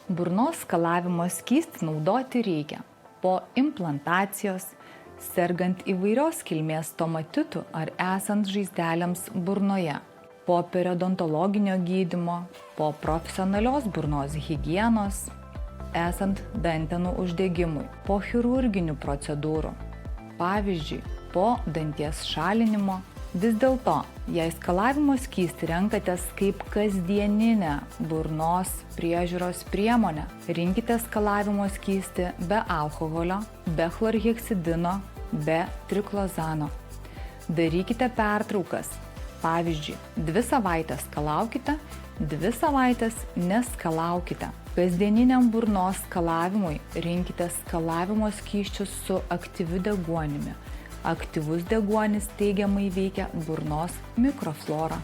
Burnos skalavimo skystį naudoti reikia po implantacijos, sergant įvairios kilmės stomatitu ar esant žaizdelėms burnoje, po periodontologinio gydymo, po profesionalios burnos higienos, esant dantenų uždegimui, po chirurginių procedūrų, pavyzdžiui, po danties šalinimo. Vis dėlto, jei skalavimo skystį renkatės kaip kasdieninę burnos priežiūros priemonę, rinkite skalavimo skystį be alkoholio, be chlorheksidino, be triklozano. Darykite pertraukas. Pavyzdžiui, 2 savaitės skalaukite, 2 savaitės neskalaukite. Kasdieniniam burnos skalavimui rinkite skalavimo skysčius su aktyviu deguonimi. Aktyvus deguonis teigiamai veikia burnos mikroflorą.